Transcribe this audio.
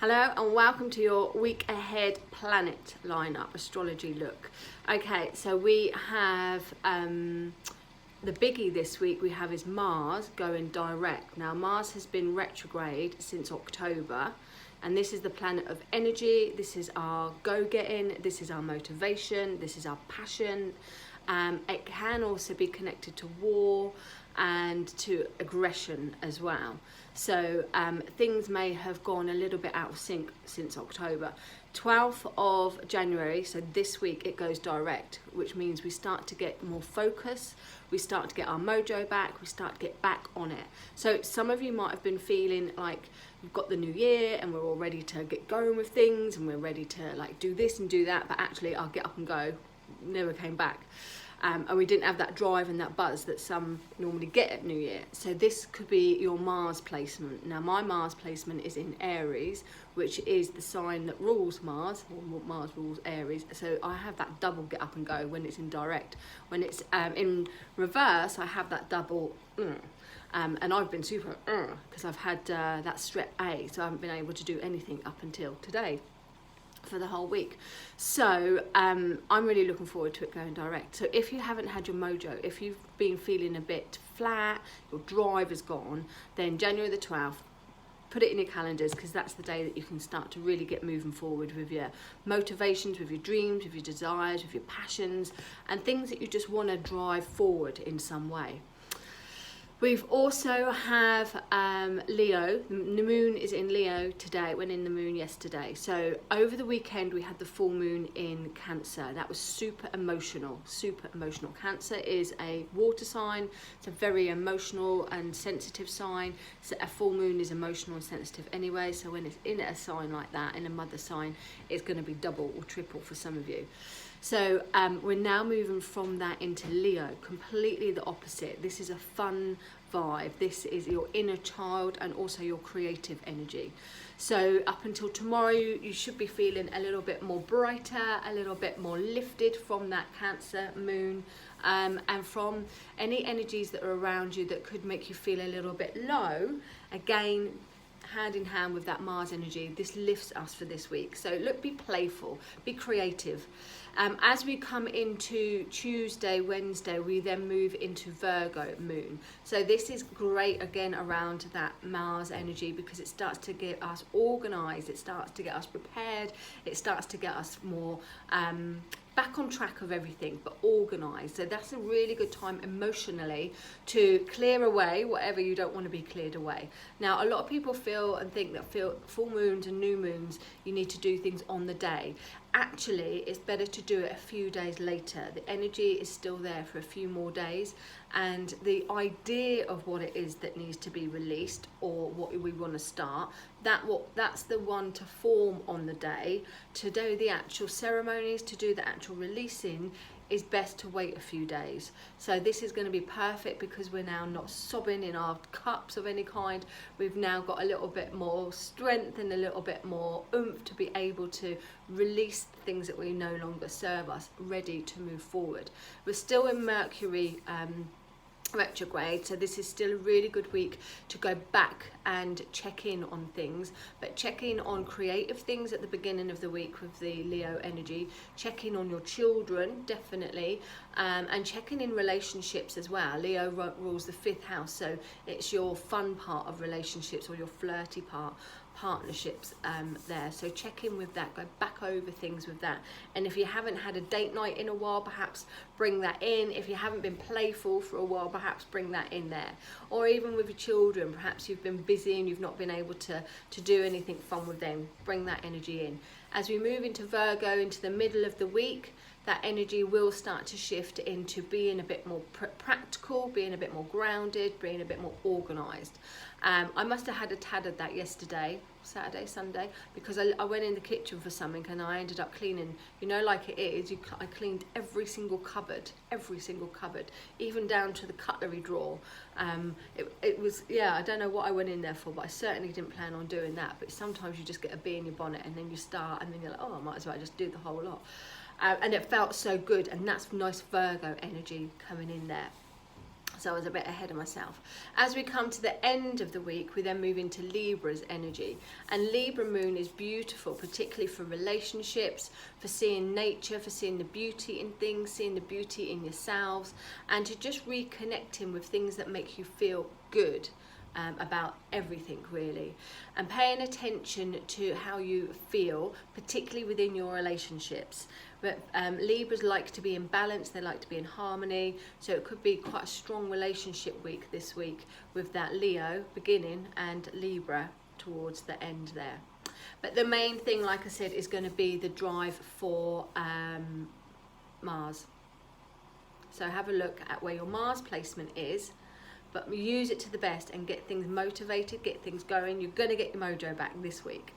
Hello and welcome to your week ahead planet lineup astrology look. Okay, so we have the biggie this week we have is Mars going direct. Now Mars has been retrograde since October, and this is the planet of energy. This is our go-getting, this is our motivation, this is our passion. It can also be connected to war and to aggression as well. So things may have gone a little bit out of sync since October. 12th of January, so this week, it goes direct, which means we start to get more focus, we start to get our mojo back, we start to get back on it. So some of you might have been feeling like we've got the new year and we're all ready to get going with things and we're ready to like do this and do that, but actually I'll get up and go, never came back. And we didn't have that drive and that buzz that some normally get at New Year. So this could be your Mars placement. Now my Mars placement is in Aries, which is the sign that rules Mars, or Mars rules Aries. So I have that double get up and go when it's in direct. When it's in reverse, I have that double and I've been super because I've had that strep A, so I haven't been able to do anything up until today for the whole week. So I'm really looking forward to it going direct. So if you haven't had your mojo, if you've been feeling a bit flat, your drive is gone, then January the 12th, put it in your calendars, because that's the day that you can start to really get moving forward with your motivations, with your dreams, with your desires, with your passions, and things that you just want to drive forward in some way. We've also have Leo. The moon is in Leo today. It went in the moon yesterday. So over the weekend we had the full moon in Cancer. That was super emotional, super emotional. Cancer is a water sign. It's a very emotional and sensitive sign. So a full moon is emotional and sensitive anyway. So when it's in a sign like that, in a mother sign, it's going to be double or triple for some of you. So we're now moving from that into Leo, completely the opposite. This is a fun vibe. This is your inner child and also your creative energy. So up until tomorrow, you should be feeling a little bit more brighter, a little bit more lifted from that Cancer moon, and from any energies that are around you that could make you feel a little bit low. Again, hand in hand with that Mars energy, this lifts us for this week. So look, be playful, be creative. As we come into Tuesday, Wednesday, we then move into Virgo moon. So this is great again around that Mars energy, because it starts to get us organized, it starts to get us prepared, it starts to get us more back on track of everything, but organized. So that's a really good time emotionally to clear away whatever you don't want to be cleared away. Now a lot of people feel and think that full moons and new moons, you need to do things on the day. Actually, it's better to do it a few days later. The energy is still there for a few more days, and the idea of what it is that needs to be released or what we want to start, that's the one to form on the day. To do the actual ceremonies, to do the actual releasing, is best to wait a few days. So this is going to be perfect because we're now not sobbing in our cups of any kind. We've now got a little bit more strength and a little bit more oomph to be able to release things that we no longer serve us, ready to move forward. We're still in Mercury retrograde, so this is still a really good week to go back and check in on things, but check in on creative things at the beginning of the week with the Leo energy. Check in on your children, definitely, and checking in relationships as well. Leo rules the 5th house, so it's your fun part of relationships, or your flirty partnerships there. So check in with that, go back over things with that. And if you haven't had a date night in a while, perhaps bring that in. If you haven't been playful for a while, perhaps bring that in there. Or even with your children, perhaps you've been busy and you've not been able to do anything fun with them. Bring that energy in. As we move into Virgo, into the middle of the week, that energy will start to shift into being a bit more practical, being a bit more grounded, being a bit more organised. I must have had a tad of that yesterday, Saturday, Sunday, because I went in the kitchen for something and I ended up cleaning, like it is, I cleaned every single cupboard, even down to the cutlery drawer. It was, I don't know what I went in there for, but I certainly didn't plan on doing that. But sometimes you just get a bee in your bonnet and then you start and then you're like, oh, I might as well just do the whole lot. And it felt so good, and that's nice Virgo energy coming in there. So I was a bit ahead of myself. As we come to the end of the week, we then move into Libra's energy. And Libra moon is beautiful, particularly for relationships, for seeing nature, for seeing the beauty in things, seeing the beauty in yourselves, and to just reconnecting with things that make you feel good. About everything really, and paying attention to how you feel, particularly within your relationships. But Libras like to be in balance, they like to be in harmony, so it could be quite a strong relationship week this week with that Leo beginning and Libra towards the end there. But the main thing, like I said, is going to be the drive for Mars. So have a look at where your Mars placement is, but use it to the best and get things motivated, get things going. You're going to get your mojo back this week.